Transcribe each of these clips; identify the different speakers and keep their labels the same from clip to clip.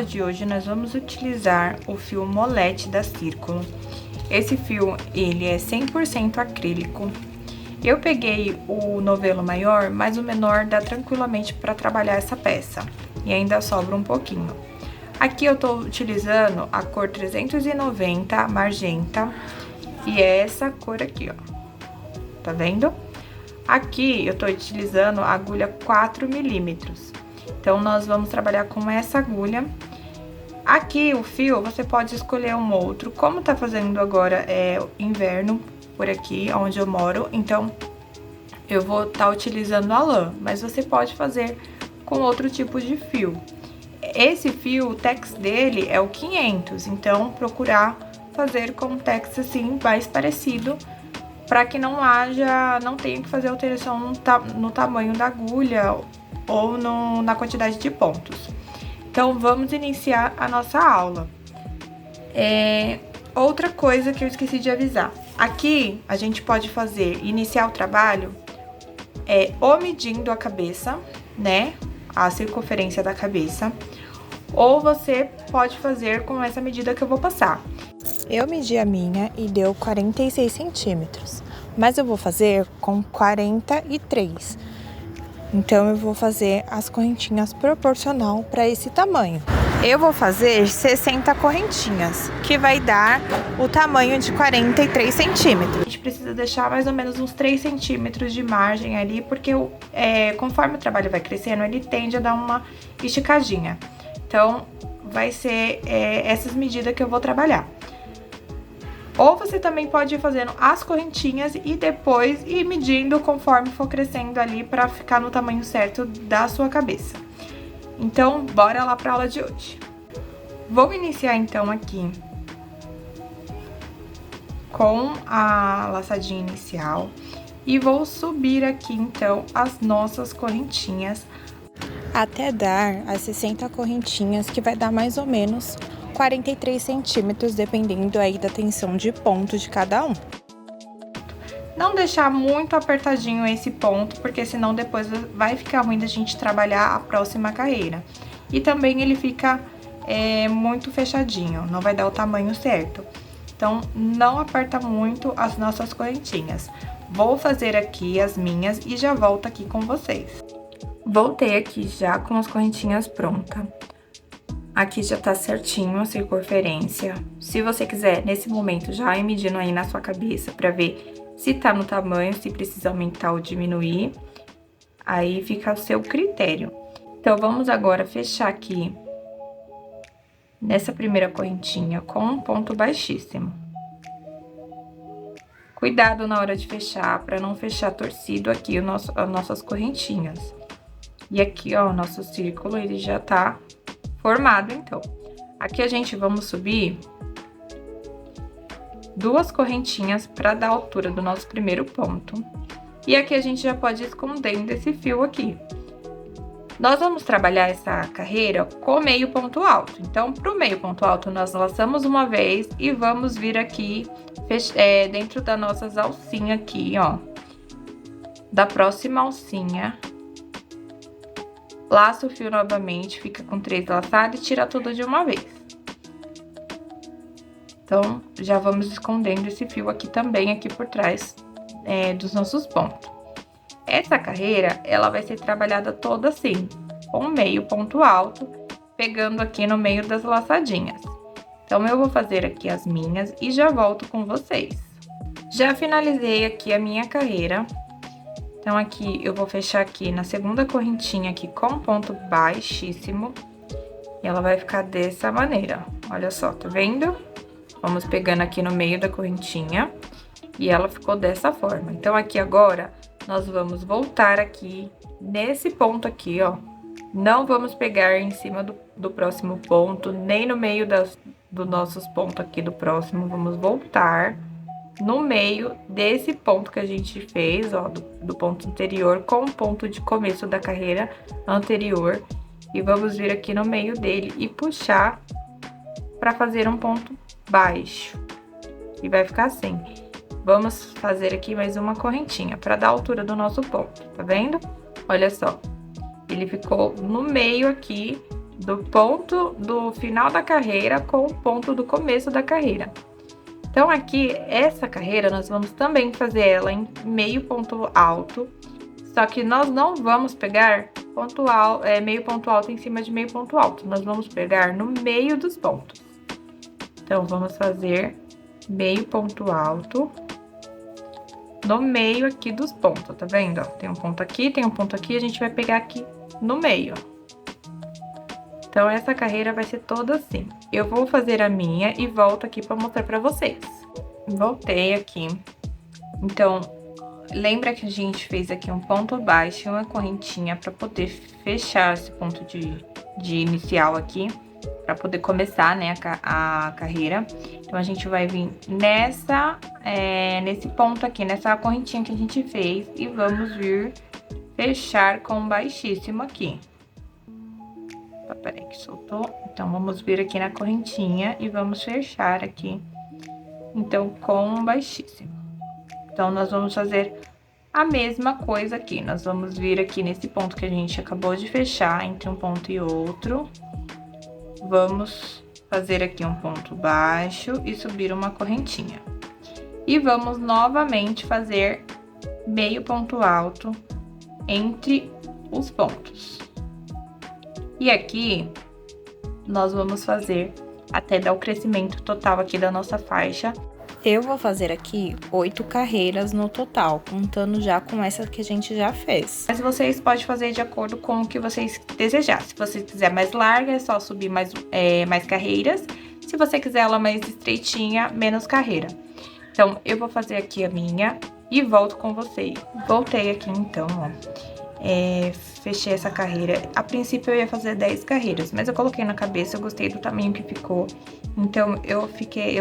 Speaker 1: aula de hoje, nós vamos utilizar o fio Moletti da Círculo. Esse fio, ele é 100% acrílico. Eu peguei o novelo maior, mas o menor dá tranquilamente para trabalhar essa peça. E ainda sobra um pouquinho. Aqui eu tô utilizando a cor 390, magenta, e é essa cor aqui, ó. Tá vendo? Aqui eu tô utilizando a agulha 4 milímetros. Então, nós vamos trabalhar com essa agulha. Aqui, o fio, você pode escolher um outro. Como tá fazendo agora inverno por aqui, onde eu moro, então, eu vou estar utilizando a lã. Mas você pode fazer com outro tipo de fio. Esse fio, o tex dele é o 500, então, procurar fazer com um tex, assim, mais parecido, para que não tenha que fazer alteração no tamanho da agulha ou na quantidade de pontos. Então, vamos iniciar a nossa aula. Outra coisa que eu esqueci de avisar. Aqui, a gente pode iniciar o trabalho ou medindo a cabeça, né? A circunferência da cabeça. Ou você pode fazer com essa medida que eu vou passar. Eu medi a minha e deu 46 centímetros. Mas eu vou fazer com 43. Então, eu vou fazer as correntinhas proporcional para esse tamanho. Eu vou fazer 60 correntinhas, que vai dar o tamanho de 43 centímetros. A gente precisa deixar mais ou menos uns 3 centímetros de margem ali, porque conforme o trabalho vai crescendo, ele tende a dar uma esticadinha. Então, vai ser essas medidas que eu vou trabalhar. Ou você também pode ir fazendo as correntinhas e depois ir medindo conforme for crescendo ali para ficar no tamanho certo da sua cabeça. Então, bora lá para a aula de hoje. Vou iniciar então aqui com a laçadinha inicial e vou subir aqui então as nossas correntinhas até dar as 60 correntinhas, que vai dar mais ou menos 43 centímetros, dependendo aí da tensão de ponto de cada um. Não deixar muito apertadinho esse ponto, porque senão depois vai ficar ruim da gente trabalhar a próxima carreira. E também ele fica muito fechadinho, não vai dar o tamanho certo. Então, não aperta muito as nossas correntinhas. Vou fazer aqui as minhas e já volto aqui com vocês. Voltei aqui já com as correntinhas prontas. Aqui já tá certinho a circunferência. Se você quiser, nesse momento, já ir medindo aí na sua cabeça pra ver se tá no tamanho, se precisa aumentar ou diminuir. Aí fica ao seu critério. Então, vamos agora fechar aqui nessa primeira correntinha com um ponto baixíssimo. Cuidado na hora de fechar, pra não fechar torcido aqui as nossas correntinhas. E aqui, ó, o nosso círculo, ele já tá formado, então. Aqui a gente vamos subir 2 correntinhas para dar a altura do nosso primeiro ponto. E aqui a gente já pode ir escondendo esse fio aqui. Nós vamos trabalhar essa carreira com meio ponto alto. Então, pro meio ponto alto, nós laçamos uma vez e vamos vir aqui dentro das nossas alcinhas aqui, ó. Da próxima alcinha. Laça o fio novamente, fica com 3 laçados e tira tudo de uma vez. Então, já vamos escondendo esse fio aqui também, aqui por trás dos nossos pontos. Essa carreira, ela vai ser trabalhada toda assim, com meio ponto alto, pegando aqui no meio das laçadinhas. Então, eu vou fazer aqui as minhas e já volto com vocês. Já finalizei aqui a minha carreira. Então, aqui, eu vou fechar aqui na segunda correntinha aqui com ponto baixíssimo. E ela vai ficar dessa maneira, olha só, tá vendo? Vamos pegando aqui no meio da correntinha. E ela ficou dessa forma. Então, aqui agora, nós vamos voltar aqui nesse ponto aqui, ó. Não vamos pegar em cima do próximo ponto, nem no meio dos nossos pontos aqui do próximo. Vamos voltar no meio desse ponto que a gente fez, ó, do ponto anterior com o ponto de começo da carreira anterior. E vamos vir aqui no meio dele e puxar para fazer um ponto baixo. E vai ficar assim. Vamos fazer aqui mais uma correntinha para dar a altura do nosso ponto, tá vendo? Olha só. Ele ficou no meio aqui do ponto do final da carreira com o ponto do começo da carreira. Então, aqui, essa carreira, nós vamos também fazer ela em meio ponto alto, só que nós não vamos pegar meio ponto alto em cima de meio ponto alto, nós vamos pegar no meio dos pontos. Então, vamos fazer meio ponto alto no meio aqui dos pontos, tá vendo? Ó, tem um ponto aqui, a gente vai pegar aqui no meio, ó. Então, essa carreira vai ser toda assim. Eu vou fazer a minha e volto aqui pra mostrar pra vocês. Voltei aqui. Então, lembra que a gente fez aqui um ponto baixo e uma correntinha pra poder fechar esse ponto de inicial aqui, pra poder começar, né, a carreira. Então, a gente vai vir nesse ponto aqui, nessa correntinha que a gente fez, e vamos vir fechar com baixíssimo aqui. Peraí que soltou. Então, vamos vir aqui na correntinha e vamos fechar aqui, então, com baixíssimo. Então, nós vamos fazer a mesma coisa aqui. Nós vamos vir aqui nesse ponto que a gente acabou de fechar, entre um ponto e outro. Vamos fazer aqui um ponto baixo e subir uma correntinha. E vamos novamente fazer meio ponto alto entre os pontos. E aqui, nós vamos fazer até dar o crescimento total aqui da nossa faixa.
Speaker 2: Eu vou fazer aqui 8 carreiras no total, contando já com essa que a gente já fez.
Speaker 1: Mas vocês podem fazer de acordo com o que vocês desejar. Se você quiser mais larga, é só subir mais carreiras. Se você quiser ela mais estreitinha, menos carreira. Então, eu vou fazer aqui a minha e volto com vocês. Voltei aqui, então, ó. Fechei essa carreira. A princípio eu ia fazer 10 carreiras, mas eu coloquei na cabeça, eu gostei do tamanho que ficou. Então, eu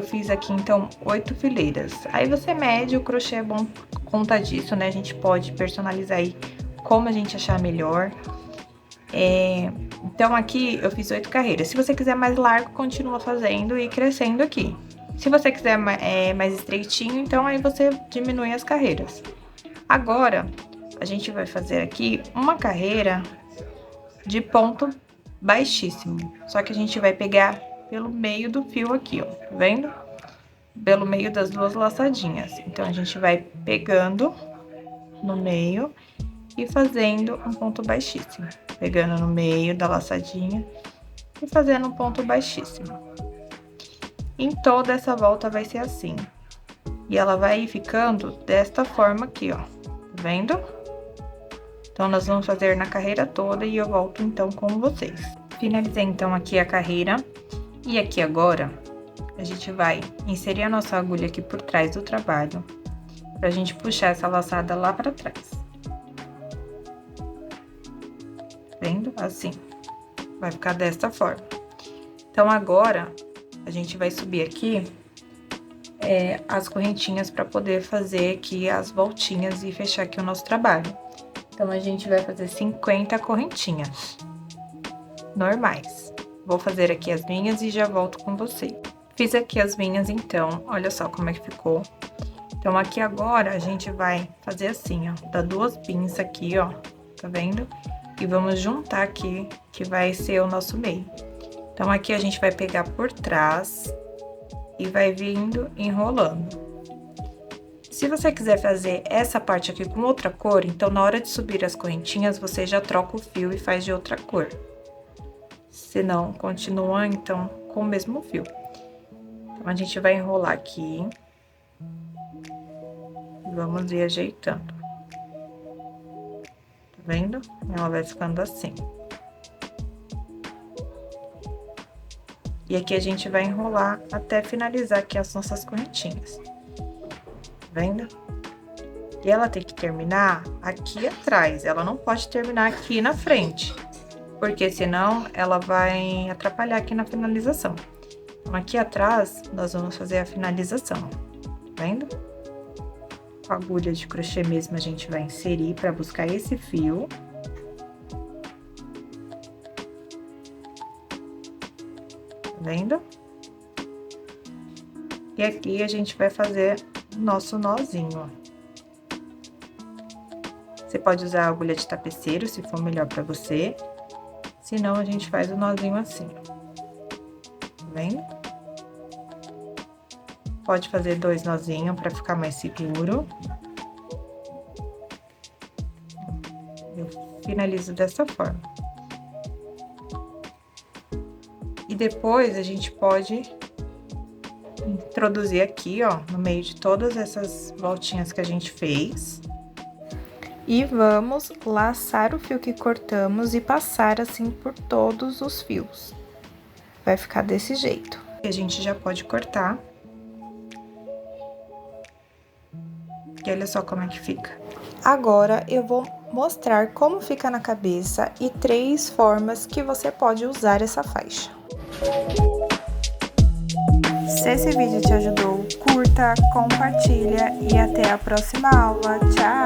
Speaker 1: fiz aqui, então, 8 fileiras. Aí você mede, o crochê é bom conta disso, né? A gente pode personalizar aí como a gente achar melhor. Então, aqui eu fiz 8 carreiras. Se você quiser mais largo, continua fazendo e crescendo aqui. Se você quiser mais estreitinho, então aí você diminui as carreiras. Agora, a gente vai fazer aqui uma carreira de ponto baixíssimo. Só que a gente vai pegar pelo meio do fio aqui, ó, tá vendo? Pelo meio das duas laçadinhas. Então, a gente vai pegando no meio e fazendo um ponto baixíssimo. Pegando no meio da laçadinha e fazendo um ponto baixíssimo. Em toda essa volta vai ser assim. E ela vai ficando desta forma aqui, ó, tá vendo? Então, nós vamos fazer na carreira toda e eu volto, então, com vocês. Finalizei, então, aqui a carreira. E aqui agora, a gente vai inserir a nossa agulha aqui por trás do trabalho, pra gente puxar essa laçada lá pra trás. Vendo? Assim. Vai ficar desta forma. Então, agora, a gente vai subir aqui as correntinhas pra poder fazer aqui as voltinhas e fechar aqui o nosso trabalho. Então, a gente vai fazer 50 correntinhas normais. Vou fazer aqui as minhas e já volto com vocês. Fiz aqui as minhas, então, olha só como é que ficou. Então, aqui agora, a gente vai fazer assim, ó, dar 2 pinças aqui, ó, tá vendo? E vamos juntar aqui, que vai ser o nosso meio. Então, aqui a gente vai pegar por trás e vai vindo enrolando. Se você quiser fazer essa parte aqui com outra cor, então, na hora de subir as correntinhas, você já troca o fio e faz de outra cor. Se não, continua, então, com o mesmo fio. Então, a gente vai enrolar aqui. Vamos ir ajeitando. Tá vendo? Ela vai ficando assim. E aqui a gente vai enrolar até finalizar aqui as nossas correntinhas. Vendo? E ela tem que terminar aqui atrás, ela não pode terminar aqui na frente, porque senão ela vai atrapalhar aqui na finalização. Então, aqui atrás, nós vamos fazer a finalização, tá vendo? Com a agulha de crochê mesmo, a gente vai inserir para buscar esse fio. Tá vendo? E aqui a gente vai fazer nosso nozinho, ó. Você pode usar a agulha de tapeceiro, se for melhor pra você. senão a gente faz o nozinho assim, tá vendo? Pode fazer 2 nozinhos para ficar mais seguro. Eu finalizo dessa forma. E depois a gente pode introduzir aqui, ó, no meio de todas essas voltinhas que a gente fez.
Speaker 2: E vamos laçar o fio que cortamos e passar assim por todos os fios. Vai ficar desse jeito.
Speaker 1: E a gente já pode cortar. E olha só como é que fica.
Speaker 2: Agora eu vou mostrar como fica na cabeça e 3 formas que você pode usar essa faixa. Se esse vídeo te ajudou, curta, compartilha e até a próxima aula. Tchau!